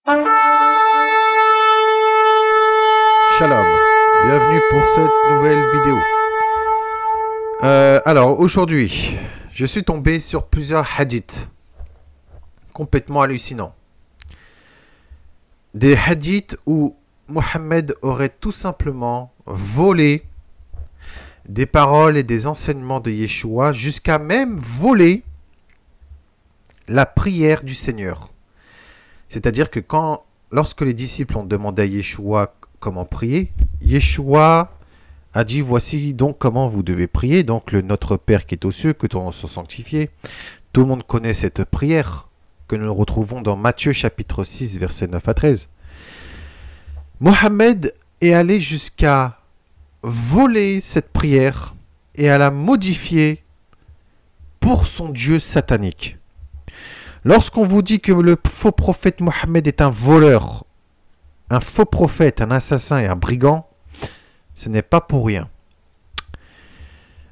Shalom, bienvenue pour cette nouvelle vidéo. Alors aujourd'hui, je suis tombé sur plusieurs hadiths complètement hallucinants. Des hadiths où Mohammed aurait tout simplement volé des paroles et des enseignements de Yeshua, jusqu'à même voler la prière du Seigneur. C'est-à-dire que lorsque les disciples ont demandé à Yeshua comment prier, Yeshua a dit: voici donc comment vous devez prier. Donc le Notre Père qui est aux cieux, que ton nom soit sanctifié. Tout le monde connaît cette prière que nous retrouvons dans Matthieu chapitre 6 versets 9 à 13. Mohammed est allé jusqu'à voler cette prière et à la modifier pour son Dieu satanique. Lorsqu'on vous dit que le faux prophète Mohammed est un voleur, un faux prophète, un assassin et un brigand, ce n'est pas pour rien.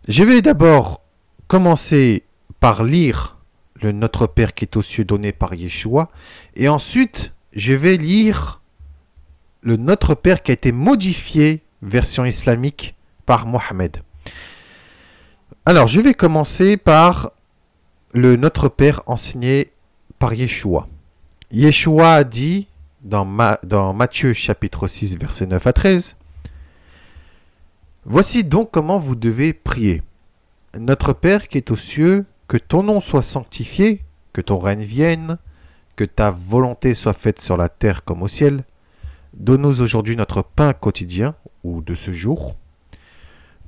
Je vais d'abord commencer par lire le Notre Père qui est aux cieux donné par Yeshua, et ensuite je vais lire le Notre Père qui a été modifié, version islamique, par Mohammed. Alors je vais commencer par le Notre Père enseigné par Yeshua. Yeshua a dit dans Matthieu chapitre 6 verset 9 à 13: voici donc comment vous devez prier. Notre Père qui est aux cieux, que ton nom soit sanctifié, que ton règne vienne, que ta volonté soit faite sur la terre comme au ciel. Donne-nous aujourd'hui notre pain quotidien, ou de ce jour.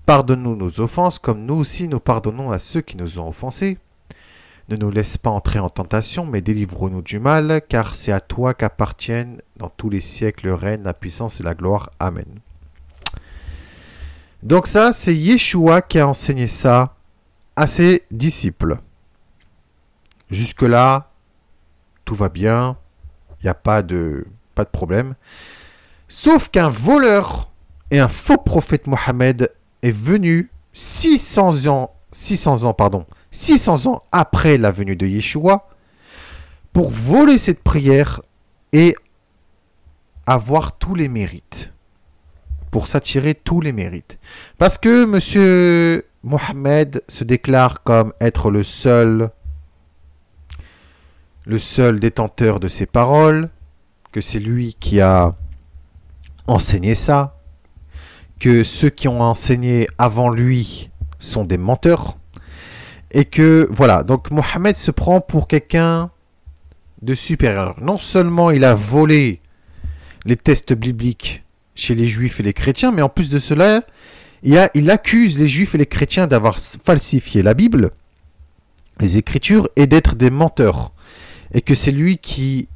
Pardonne-nous nos offenses, comme nous aussi nous pardonnons à ceux qui nous ont offensés. Ne nous laisse pas entrer en tentation, mais délivre-nous du mal, car c'est à toi qu'appartiennent dans tous les siècles le règne, la puissance et la gloire. Amen. Donc ça, c'est Yeshua qui a enseigné ça à ses disciples. Jusque-là, tout va bien, il n'y a pas de problème. Sauf qu'un voleur et un faux prophète Mohammed est venu 600 ans après la venue de Yeshua pour voler cette prière et avoir tous les mérites. Pour s'attirer tous les mérites. Parce que monsieur Mohammed se déclare comme être le seul détenteur de ces paroles, que c'est lui qui a enseigné ça, que ceux qui ont enseigné avant lui sont des menteurs, et que voilà, donc Mohammed se prend pour quelqu'un de supérieur. Non seulement il a volé les textes bibliques chez les juifs et les chrétiens, mais en plus de cela, il accuse les juifs et les chrétiens d'avoir falsifié la Bible, les Écritures, et d'être des menteurs, et que c'est lui qui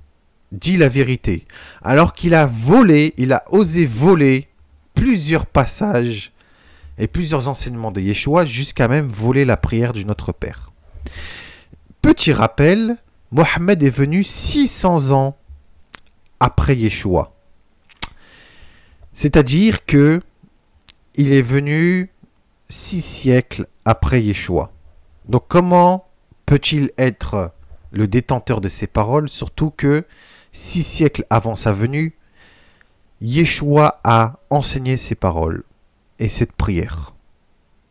dit la vérité, alors qu'il a osé voler plusieurs passages et plusieurs enseignements de Yeshua, jusqu'à même voler la prière du Notre Père. Petit rappel, Mohammed est venu 600 ans après Yeshua. C'est-à-dire que il est venu 6 siècles après Yeshua. Donc comment peut-il être le détenteur de ces paroles, surtout que 6 siècles avant sa venue, Yeshua a enseigné ces paroles et cette prière.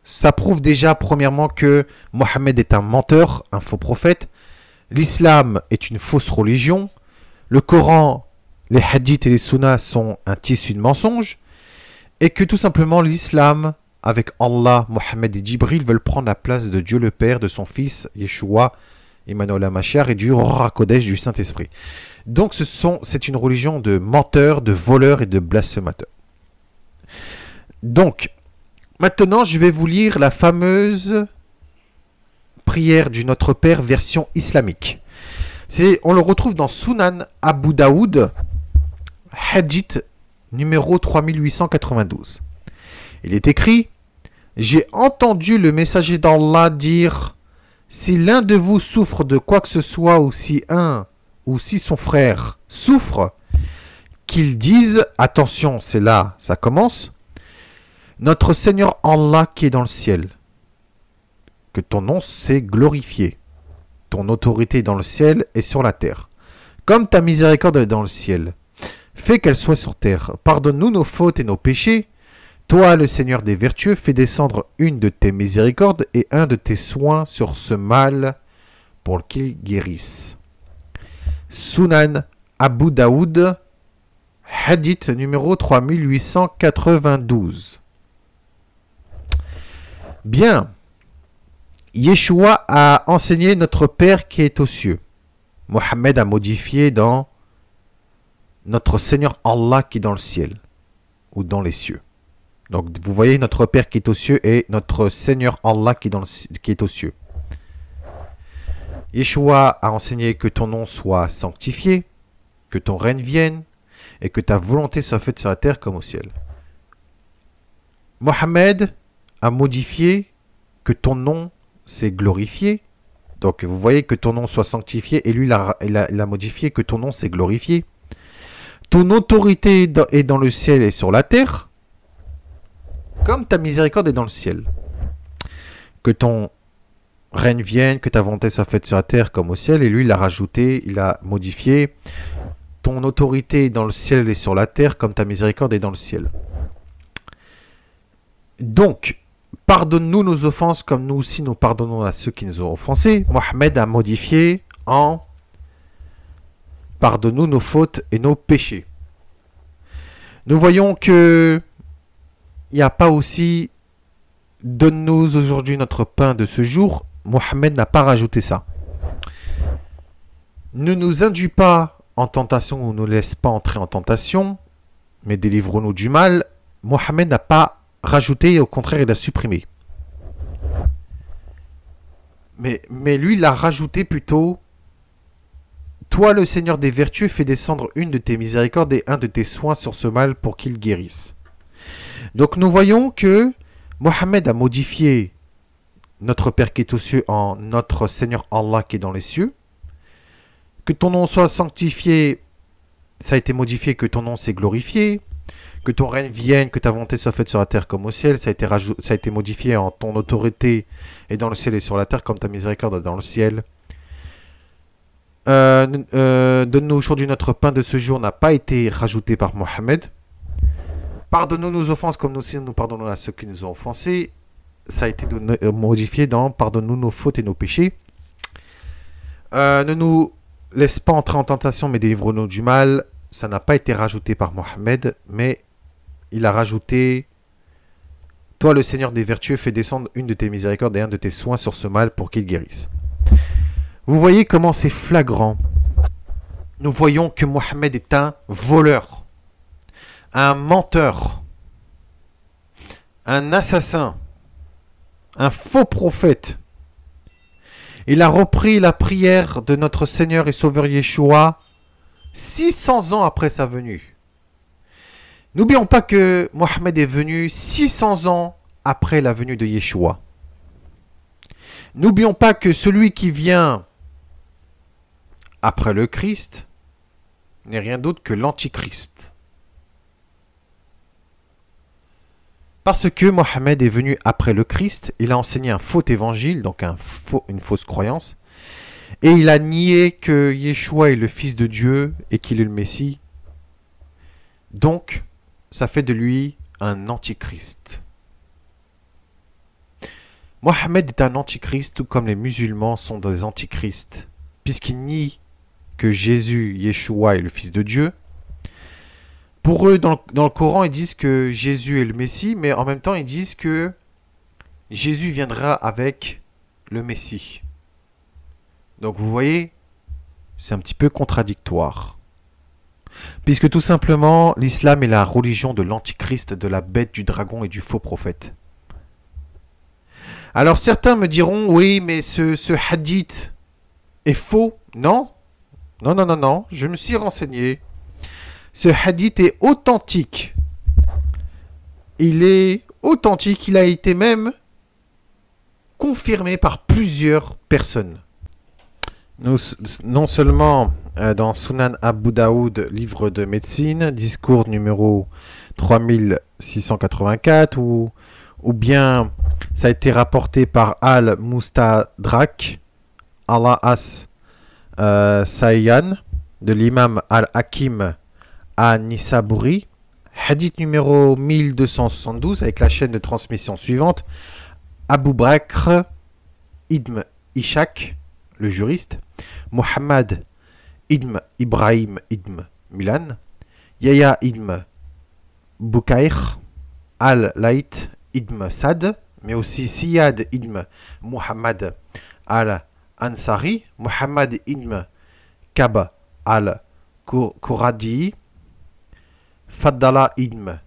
Ça prouve déjà premièrement que Mohammed est un menteur, un faux prophète. L'islam est une fausse religion. Le Coran, les hadiths et les sunnas sont un tissu de mensonges. Et que tout simplement l'islam, avec Allah, Mohammed et Djibril, veulent prendre la place de Dieu le Père, de son Fils, Yeshua, Emmanuel Hamashiach, et du Ruach HaKodesh, du Saint-Esprit. Donc c'est une religion de menteurs, de voleurs et de blasphémateurs. Donc, maintenant je vais vous lire la fameuse prière du Notre Père version islamique. On le retrouve dans Sunan Abu Daoud, hadith numéro 3892. Il est écrit: j'ai entendu le messager d'Allah dire: si l'un de vous souffre de quoi que ce soit, ou si son frère souffre, qu'il dise, attention, c'est là, ça commence, notre Seigneur Allah qui est dans le ciel, que ton nom s'est glorifié, ton autorité dans le ciel et sur la terre, comme ta miséricorde est dans le ciel. Fais qu'elle soit sur terre. Pardonne-nous nos fautes et nos péchés. Toi, le Seigneur des vertueux, fais descendre une de tes miséricordes et un de tes soins sur ce mal pour qu'il guérisse. Sunan Abu Daoud, hadith numéro 3892. Bien. Yeshua a enseigné notre Père qui est aux cieux. Mohammed a modifié dans notre Seigneur Allah qui est dans le ciel ou dans les cieux. Donc vous voyez notre Père qui est aux cieux et notre Seigneur Allah qui est aux cieux. Yeshua a enseigné que ton nom soit sanctifié, que ton règne vienne et que ta volonté soit faite sur la terre comme au ciel. Mohammed a modifié que ton nom s'est glorifié. Donc vous voyez que ton nom soit sanctifié et lui il a modifié que ton nom s'est glorifié. Ton autorité est dans le ciel et sur la terre, comme ta miséricorde est dans le ciel. Que ton règne vienne, que ta volonté soit faite sur la terre comme au ciel. Et lui, il a rajouté, il a modifié. Ton autorité est dans le ciel et sur la terre, comme ta miséricorde est dans le ciel. Donc, pardonne-nous nos offenses, comme nous aussi nous pardonnons à ceux qui nous ont offensés. Mohammed a modifié en pardonne-nous nos fautes et nos péchés. Nous voyons que il n'y a pas aussi donne-nous aujourd'hui notre pain de ce jour. Mohammed n'a pas rajouté ça. Ne nous induis pas en tentation ou ne nous laisse pas entrer en tentation, mais délivre-nous du mal. Mohammed n'a pas rajouté, au contraire, il a supprimé. Mais lui, il a rajouté plutôt toi, le Seigneur des vertueux, fais descendre une de tes miséricordes et un de tes soins sur ce mal pour qu'il guérisse. Donc nous voyons que Mohammed a modifié notre Père qui est aux cieux en notre Seigneur Allah qui est dans les cieux. Que ton nom soit sanctifié, ça a été modifié, que ton nom s'est glorifié. Que ton règne vienne, que ta volonté soit faite sur la terre comme au ciel. Ça a été modifié en ton autorité est dans le ciel et sur la terre comme ta miséricorde est dans le ciel. Donne-nous aujourd'hui notre pain de ce jour n'a pas été rajouté par Mohammed. Pardonne-nous nos offenses comme nous aussi nous pardonnons à ceux qui nous ont offensés. Ça a été modifié dans pardonne-nous nos fautes et nos péchés. Ne nous laisse pas entrer en tentation mais délivre-nous du mal. Ça n'a pas été rajouté par Mohammed, mais il a rajouté toi le Seigneur des vertueux fais descendre une de tes miséricordes et un de tes soins sur ce mal pour qu'il guérisse. Vous voyez comment c'est flagrant. Nous voyons que Mohammed est un voleur, un menteur, un assassin, un faux prophète. Il a repris la prière de notre Seigneur et Sauveur Yeshua 600 ans après sa venue. N'oublions pas que Mohammed est venu 600 ans après la venue de Yeshua. N'oublions pas que celui qui vient après le Christ n'est rien d'autre que l'Antichrist. Parce que Mohammed est venu après le Christ, il a enseigné un faux évangile, donc une fausse croyance, et il a nié que Yeshua est le Fils de Dieu et qu'il est le Messie. Donc, ça fait de lui un Antichrist. Mohammed est un Antichrist, tout comme les musulmans sont des Antichrists, puisqu'ils nient que Jésus, Yeshua, est le Fils de Dieu. Pour eux, dans le Coran, ils disent que Jésus est le Messie, mais en même temps, ils disent que Jésus viendra avec le Messie. Donc vous voyez, c'est un petit peu contradictoire. Puisque tout simplement, l'islam est la religion de l'Antichrist, de la bête, du dragon et du faux prophète. Alors certains me diront, oui, mais ce hadith est faux. Non. Non, je me suis renseigné. Ce hadith est authentique. Il est authentique, il a été même confirmé par plusieurs personnes. Non seulement dans Sunan Abu Daoud, livre de médecine, discours numéro 3684, ou bien ça a été rapporté par Al-Mustadrak, Allah As Sayyan, de l'imam Al-Hakim à Nisaburi, hadith numéro 1272 avec la chaîne de transmission suivante. Abu Bakr ibn Ishaq, le juriste, Muhammad ibn Ibrahim ibn Milan, Yahya ibn Bukair, Al-Layth ibn Sad, mais aussi Siyad ibn Muhammad al-Ansari, Muhammad ibn Kab al-Quradi, Faddala ibn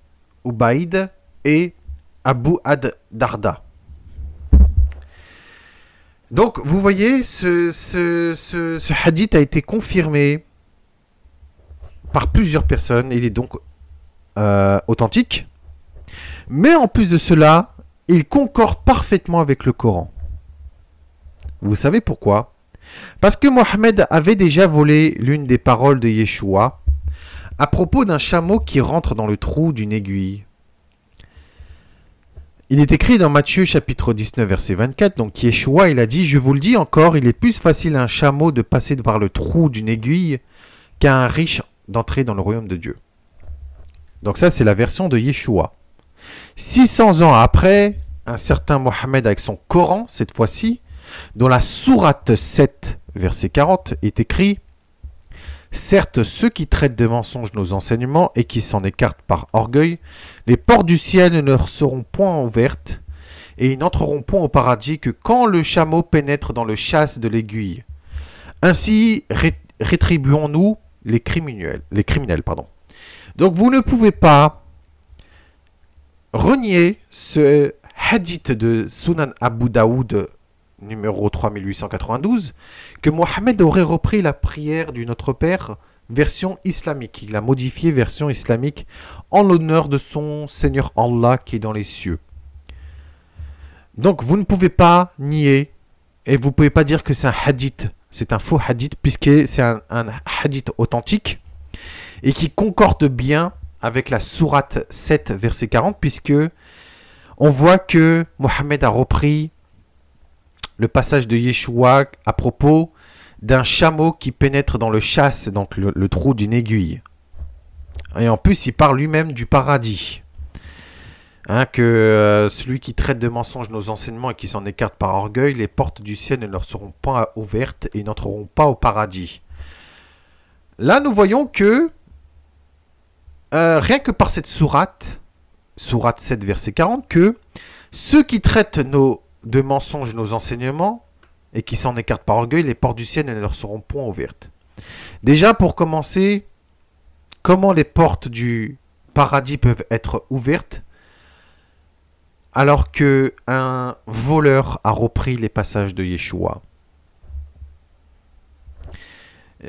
Ubaid et Abu ad-Darda. Donc, vous voyez, ce hadith a été confirmé par plusieurs personnes. Il est donc authentique. Mais en plus de cela, il concorde parfaitement avec le Coran. Vous savez pourquoi? Parce que Mohammed avait déjà volé l'une des paroles de Yeshua à propos d'un chameau qui rentre dans le trou d'une aiguille. Il est écrit dans Matthieu chapitre 19 verset 24, donc Yeshua il a dit « Je vous le dis encore, il est plus facile à un chameau de passer par le trou d'une aiguille qu'à un riche d'entrer dans le royaume de Dieu. » Donc ça c'est la version de Yeshua. 600 ans après, un certain Mohammed avec son Coran, cette fois-ci, dont la sourate 7 verset 40 est écrit « Certes, ceux qui traitent de mensonges nos enseignements et qui s'en écartent par orgueil, les portes du ciel ne leur seront point ouvertes, et ils n'entreront point au paradis que quand le chameau pénètre dans le châsse de l'aiguille. Ainsi rétribuons-nous les criminels. Donc vous ne pouvez pas renier ce hadith de Sunan Abu Daoud numéro 3892, que Mohammed aurait repris la prière du Notre Père version islamique. Il a modifié version islamique en l'honneur de son Seigneur Allah qui est dans les cieux. Donc vous ne pouvez pas nier et vous ne pouvez pas dire que c'est un hadith, c'est un faux hadith, puisque c'est un hadith authentique et qui concorde bien avec la sourate 7 verset 40, puisque on voit que Mohammed a repris le passage de Yeshua à propos d'un chameau qui pénètre dans le châsse, donc le trou d'une aiguille. Et en plus, il parle lui-même du paradis. Que celui qui traite de mensonges nos enseignements et qui s'en écarte par orgueil, les portes du ciel ne leur seront pas ouvertes et n'entreront pas au paradis. Là, nous voyons que, rien que par cette sourate 7 verset 40, que ceux qui traitent de mensonges nos enseignements et qui s'en écartent par orgueil, les portes du ciel ne leur seront point ouvertes. Déjà, pour commencer, comment les portes du paradis peuvent être ouvertes alors qu'un voleur a repris les passages de Yeshua?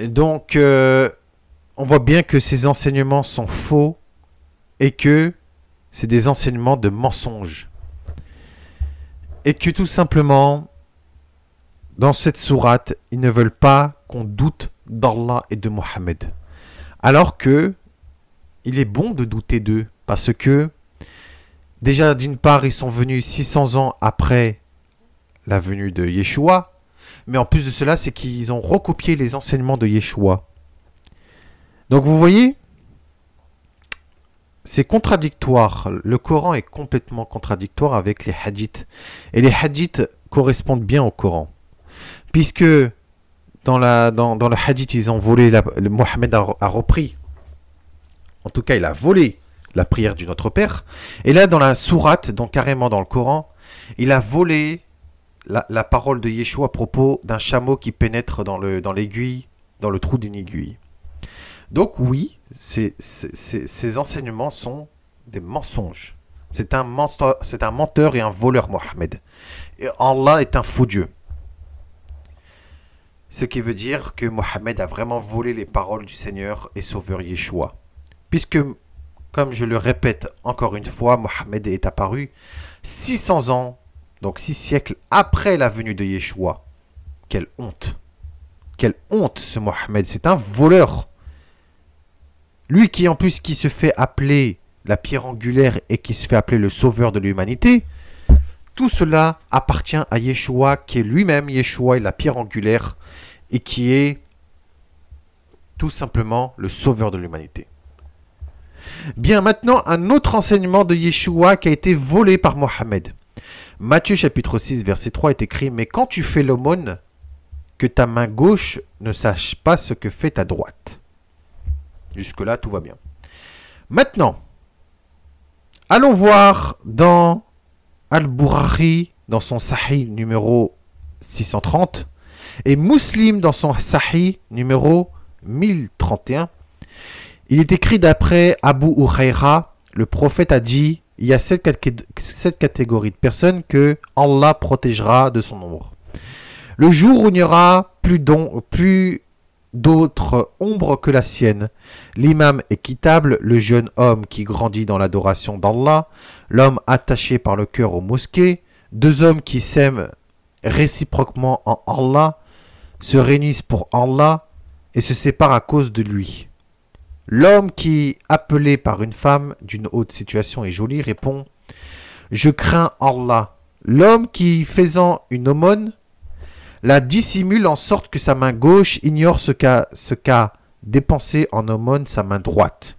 Donc, on voit bien que ces enseignements sont faux et que c'est des enseignements de mensonges. Et que tout simplement, dans cette sourate, ils ne veulent pas qu'on doute d'Allah et de Mohammed. Alors que il est bon de douter d'eux, parce que déjà d'une part, ils sont venus 600 ans après la venue de Yeshua, mais en plus de cela, c'est qu'ils ont recopié les enseignements de Yeshua. Donc vous voyez, c'est contradictoire. Le Coran est complètement contradictoire avec les hadiths. Et les hadiths correspondent bien au Coran. Puisque dans le hadith, ils ont volé, Mohammed a repris. En tout cas, il a volé la prière du Notre Père. Et là, dans la sourate, donc carrément dans le Coran, il a volé la parole de Yeshua à propos d'un chameau qui pénètre dans l'aiguille, dans le trou d'une aiguille. Donc oui, ces enseignements sont des mensonges. C'est un menteur et un voleur, Mohammed. Et Allah est un faux Dieu. Ce qui veut dire que Mohammed a vraiment volé les paroles du Seigneur et Sauveur Yeshua. Puisque, comme je le répète encore une fois, Mohammed est apparu 600 ans, donc 6 siècles après la venue de Yeshua. Quelle honte! Quelle honte ce Mohammed! C'est un voleur! Lui qui en plus qui se fait appeler la pierre angulaire et qui se fait appeler le sauveur de l'humanité, tout cela appartient à Yeshua qui est lui-même Yeshua et la pierre angulaire et qui est tout simplement le sauveur de l'humanité. Bien, maintenant, un autre enseignement de Yeshua qui a été volé par Mohammed. Matthieu chapitre 6, verset 3 est écrit « Mais quand tu fais l'aumône, que ta main gauche ne sache pas ce que fait ta droite. » Jusque-là, tout va bien. Maintenant, allons voir dans Al-Bukhari, dans son Sahih numéro 630, et Muslim dans son Sahih numéro 1031. Il est écrit d'après Abu Huraira, le prophète a dit, il y a sept catégories de personnes que Allah protégera de son ombre. Le jour où il n'y aura plus d'autre ombre que la sienne, l'imam équitable, le jeune homme qui grandit dans l'adoration d'Allah, l'homme attaché par le cœur aux mosquées, deux hommes qui s'aiment réciproquement en Allah, se réunissent pour Allah et se séparent à cause de lui. L'homme qui, appelé par une femme d'une haute situation et jolie, répond « Je crains Allah ». L'homme qui, faisant une aumône, la dissimule en sorte que sa main gauche ignore ce qu'a dépensé en aumône sa main droite.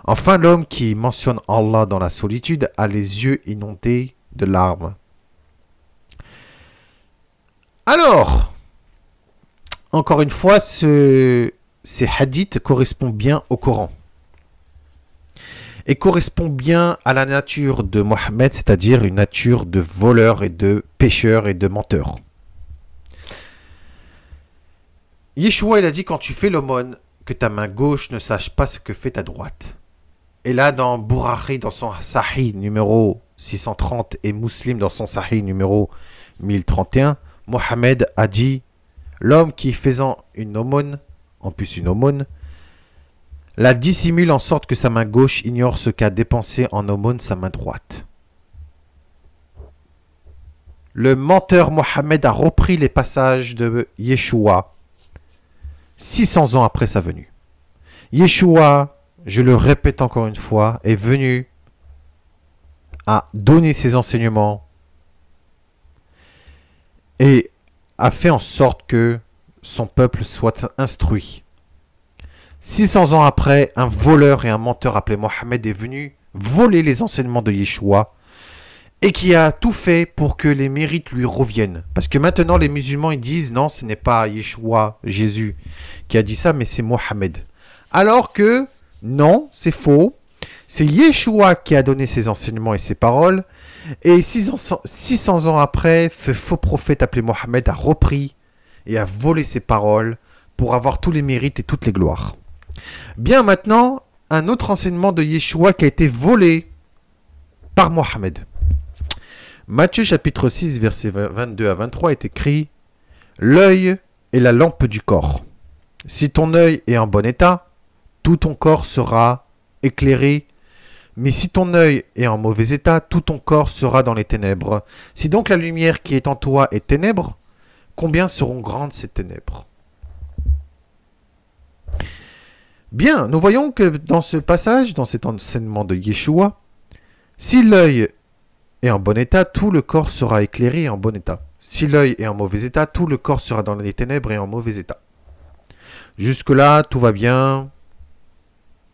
Enfin, l'homme qui mentionne Allah dans la solitude a les yeux inondés de larmes. Alors, encore une fois, ces hadiths correspondent bien au Coran. Et correspondent bien à la nature de Mohammed, c'est-à-dire une nature de voleur et de pécheur et de menteur. Yeshua, il a dit, quand tu fais l'aumône, que ta main gauche ne sache pas ce que fait ta droite. Et là, dans Bukhari, dans son Sahih numéro 630 et Muslim dans son Sahih numéro 1031, Mohammed a dit, l'homme qui faisant une aumône, en plus une aumône, la dissimule en sorte que sa main gauche ignore ce qu'a dépensé en aumône sa main droite. Le menteur Mohammed a repris les passages de Yeshua 600 ans après sa venue. Yeshua, je le répète encore une fois, est venu à donner ses enseignements et a fait en sorte que son peuple soit instruit. 600 ans après, un voleur et un menteur appelé Mohammed est venu voler les enseignements de Yeshua et qui a tout fait pour que les mérites lui reviennent. Parce que maintenant, les musulmans, ils disent, non, ce n'est pas Yeshua, Jésus, qui a dit ça, mais c'est Mohammed. Alors que, non, c'est faux. C'est Yeshua qui a donné ses enseignements et ses paroles. Et 600 ans après, ce faux prophète appelé Mohammed a repris et a volé ses paroles pour avoir tous les mérites et toutes les gloires. Bien, maintenant, un autre enseignement de Yeshua qui a été volé par Mohammed. Matthieu chapitre 6, versets 22 à 23 est écrit « L'œil est la lampe du corps. Si ton œil est en bon état, tout ton corps sera éclairé. Mais si ton œil est en mauvais état, tout ton corps sera dans les ténèbres. Si donc la lumière qui est en toi est ténèbres, combien seront grandes ces ténèbres ?» Bien, nous voyons que dans ce passage, dans cet enseignement de Yeshua, si l'œil est en bon état, tout le corps sera éclairé et en bon état. Si l'œil est en mauvais état, tout le corps sera dans les ténèbres et en mauvais état. Jusque-là, tout va bien.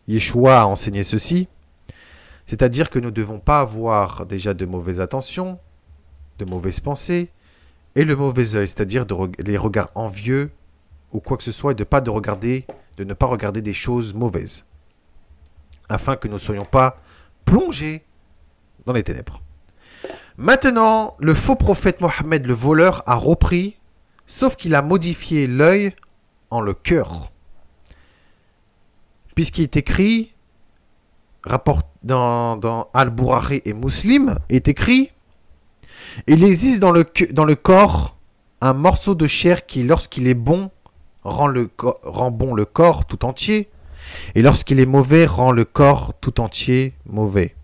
Yeshua a enseigné ceci. C'est-à-dire que nous ne devons pas avoir déjà de mauvaises attentions, de mauvaises pensées, et le mauvais œil, c'est-à-dire les regards envieux ou quoi que ce soit, et de ne pas regarder des choses mauvaises, afin que nous ne soyons pas plongés dans les ténèbres. Maintenant, le faux prophète Mohammed, le voleur, a repris, sauf qu'il a modifié l'œil en le cœur. Puisqu'il est écrit, rapport dans Al-Bukhari et Muslim, est écrit, il existe dans le corps un morceau de chair qui, lorsqu'il est bon, rend bon le corps tout entier, et lorsqu'il est mauvais, rend le corps tout entier mauvais.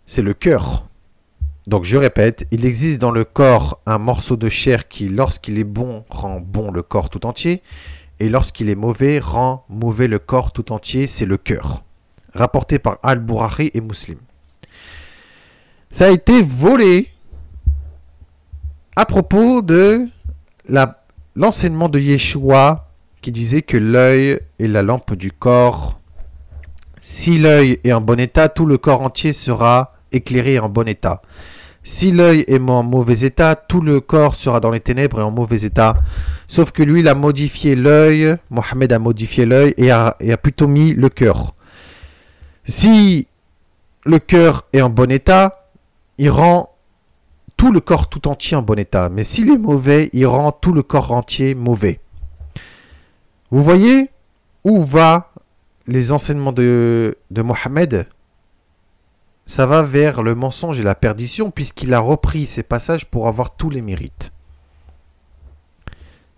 C'est le cœur. Donc je répète, il existe dans le corps un morceau de chair qui, lorsqu'il est bon, rend bon le corps tout entier, et lorsqu'il est mauvais, rend mauvais le corps tout entier, c'est le cœur. Rapporté par Al-Bukhari et Muslim. Ça a été volé à propos de l'enseignement de Yeshua qui disait que l'œil est la lampe du corps. Si l'œil est en bon état, tout le corps entier sera éclairé en bon état. Si l'œil est en mauvais état, tout le corps sera dans les ténèbres et en mauvais état. Sauf que lui, il a modifié l'œil, Mohammed a modifié l'œil et a plutôt mis le cœur. Si le cœur est en bon état, il rend tout le corps tout entier en bon état. Mais s'il est mauvais, il rend tout le corps entier mauvais. Vous voyez où va les enseignements de Mohammed? Ça va vers le mensonge et la perdition, puisqu'il a repris ces passages pour avoir tous les mérites.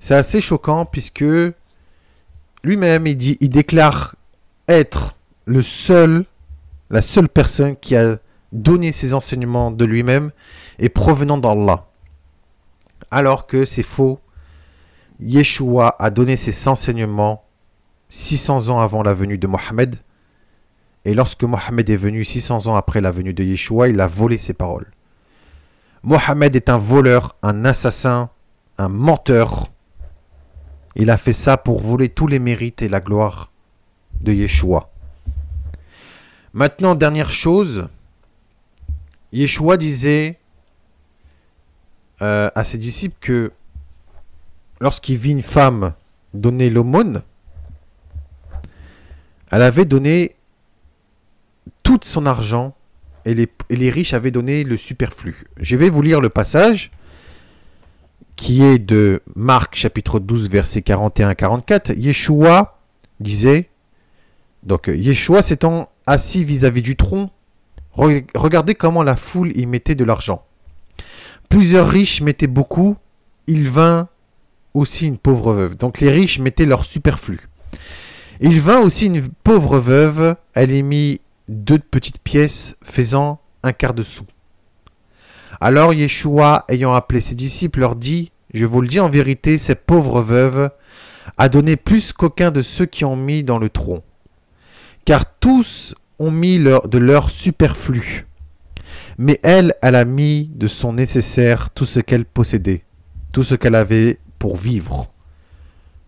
C'est assez choquant, puisque lui-même, il déclare être la seule personne qui a donné ces enseignements de lui-même et provenant d'Allah. Alors que c'est faux. Yeshua a donné ses enseignements 600 ans avant la venue de Mohammed. Et lorsque Mohammed est venu 600 ans après la venue de Yeshua, il a volé ses paroles. Mohammed est un voleur, un assassin, un menteur. Il a fait ça pour voler tous les mérites et la gloire de Yeshua. Maintenant, dernière chose, Yeshua disait à ses disciples que lorsqu'il vit une femme donner l'aumône, elle avait donné tout son argent et les riches avaient donné le superflu. Je vais vous lire le passage qui est de Marc chapitre 12 versets 41-44. Yeshua disait, donc Yeshua s'étant assis vis-à-vis du trône, regardez comment la foule y mettait de l'argent. Plusieurs riches mettaient beaucoup, il vint aussi une pauvre veuve. Donc les riches mettaient leur superflu. Il vint aussi une pauvre veuve, elle y mit 2 petites pièces faisant un quart de sou. Alors Yeshua, ayant appelé ses disciples, leur dit, je vous le dis en vérité, cette pauvre veuve a donné plus qu'aucun de ceux qui ont mis dans le tronc. Car tous ont mis de leur superflu. Mais elle a mis de son nécessaire tout ce qu'elle possédait, tout ce qu'elle avait pour vivre.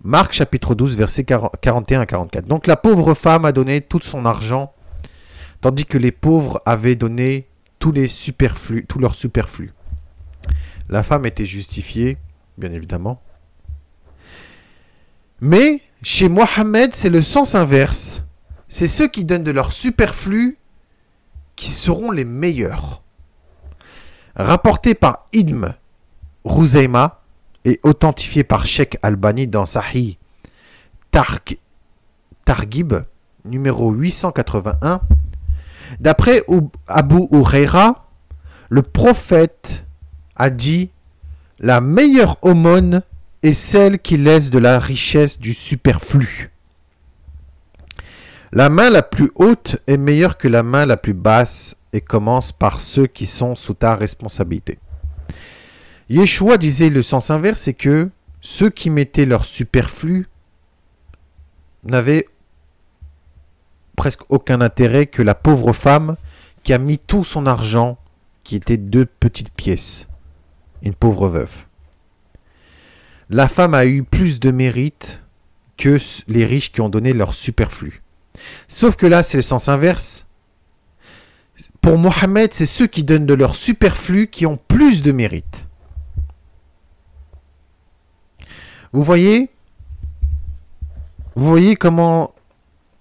Marc chapitre 12, versets 41-44. Donc la pauvre femme a donné tout son argent, tandis que les pauvres avaient donné tout leur superflu. La femme était justifiée, bien évidemment. Mais chez Mohammed, c'est le sens inverse. C'est ceux qui donnent de leur superflu qui seront les meilleurs. Rapporté par Ibn Rouzaïma et authentifié par Sheikh Albani dans Sahih Targhib, numéro 881, d'après Abu Huraira, le prophète a dit « La meilleure aumône est celle qui laisse de la richesse du superflu. La main la plus haute est meilleure que la main la plus basse et commence par ceux qui sont sous ta responsabilité. » Yeshua disait le sens inverse, c'est que ceux qui mettaient leur superflu n'avaient presque aucun intérêt que la pauvre femme qui a mis tout son argent, qui était 2 petites pièces, une pauvre veuve. La femme a eu plus de mérite que les riches qui ont donné leur superflu. Sauf que là, c'est le sens inverse. Pour Mohammed, c'est ceux qui donnent de leur superflu qui ont plus de mérite. Vous voyez comment,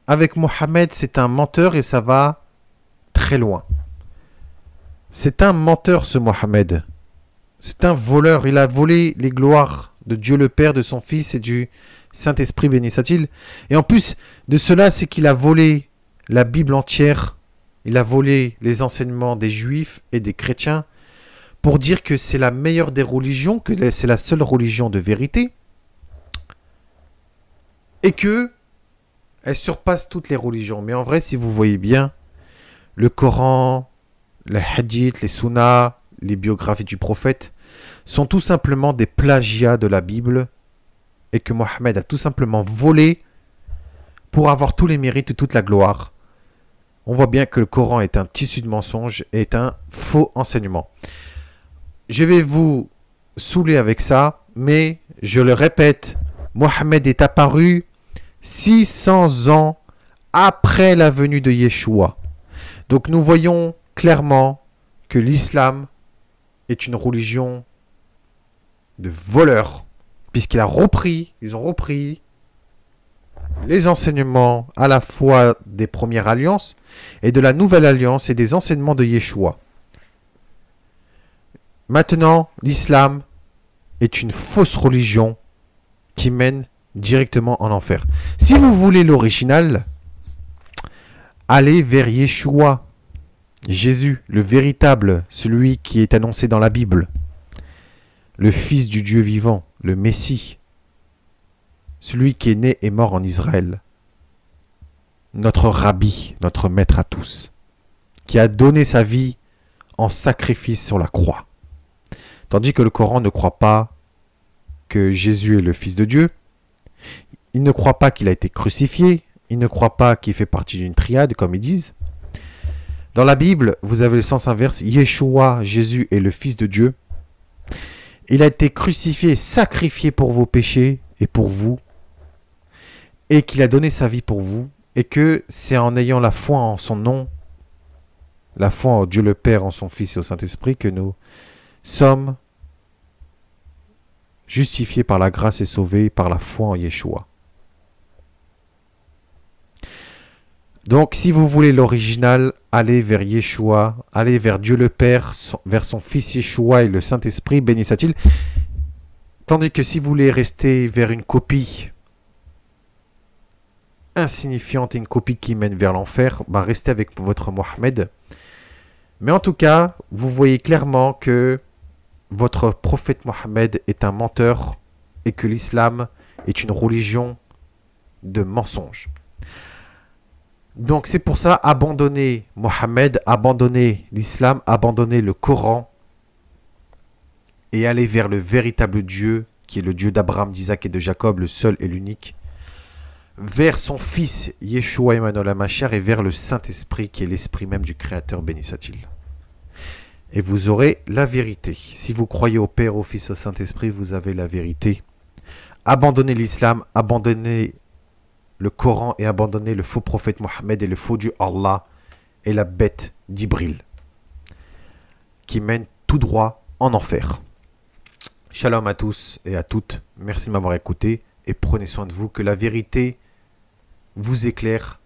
avec Mohammed, c'est un menteur et ça va très loin. C'est un menteur, ce Mohammed. C'est un voleur. Il a volé les gloires de Dieu le Père, de son Fils et du Saint-Esprit, béni soit-il. Et en plus de cela, c'est qu'il a volé la Bible entière. Il a volé les enseignements des Juifs et des chrétiens pour dire que c'est la meilleure des religions, que c'est la seule religion de vérité. Et que elle surpasse toutes les religions. Mais en vrai, si vous voyez bien, le Coran, les hadiths, les sunnas, les biographies du prophète sont tout simplement des plagiats de la Bible et que Mohammed a tout simplement volé pour avoir tous les mérites et toute la gloire. On voit bien que le Coran est un tissu de mensonges et est un faux enseignement. Je vais vous saouler avec ça, mais je le répète, Mohammed est apparu 600 ans après la venue de Yeshua. Donc nous voyons clairement que l'islam est une religion de voleurs, puisqu'ils ont repris les enseignements à la fois des premières alliances et de la nouvelle alliance et des enseignements de Yeshua. Maintenant, l'islam est une fausse religion qui mène directement en enfer. Si vous voulez l'original, allez vers Yeshua, Jésus, le véritable, celui qui est annoncé dans la Bible, le Fils du Dieu vivant, le Messie, celui qui est né et mort en Israël, notre Rabbi, notre maître à tous, qui a donné sa vie en sacrifice sur la croix. Tandis que le Coran ne croit pas que Jésus est le Fils de Dieu, il ne croit pas qu'il a été crucifié, il ne croit pas qu'il fait partie d'une triade, comme ils disent. Dans la Bible, vous avez le sens inverse, Yeshua, Jésus est le Fils de Dieu. Il a été crucifié, sacrifié pour vos péchés et pour vous, et qu'il a donné sa vie pour vous, et que c'est en ayant la foi en son nom, la foi en Dieu le Père, en son Fils et au Saint-Esprit, que nous sommes justifiés par la grâce et sauvés par la foi en Yeshua. Donc, si vous voulez l'original, allez vers Yeshua, allez vers Dieu le Père, vers son Fils Yeshua et le Saint-Esprit, béni soit-il. Tandis que si vous voulez rester vers une copie insignifiante et une copie qui mène vers l'enfer, bah restez avec votre Mohammed. Mais en tout cas, vous voyez clairement que votre prophète Mohammed est un menteur et que l'islam est une religion de mensonges. Donc c'est pour ça, abandonnez Mohammed, abandonnez l'islam, abandonnez le Coran et allez vers le véritable Dieu, qui est le Dieu d'Abraham, d'Isaac et de Jacob, le seul et l'unique, vers son fils Yeshua Emmanuel HaMashiach et vers le Saint-Esprit, qui est l'esprit même du Créateur, béni soit-il. Et vous aurez la vérité. Si vous croyez au Père, au Fils, au Saint-Esprit, vous avez la vérité. Abandonnez l'islam, abandonnez le Coran et abandonnez le faux prophète Mohammed et le faux Dieu Allah et la bête d'Ibril qui mène tout droit en enfer. Shalom à tous et à toutes. Merci de m'avoir écouté et prenez soin de vous, que la vérité vous éclaire.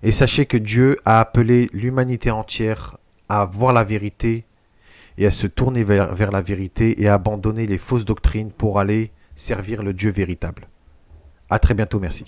Et sachez que Dieu a appelé l'humanité entière à voir la vérité et à se tourner vers la vérité et à abandonner les fausses doctrines pour aller servir le Dieu véritable. À très bientôt, merci.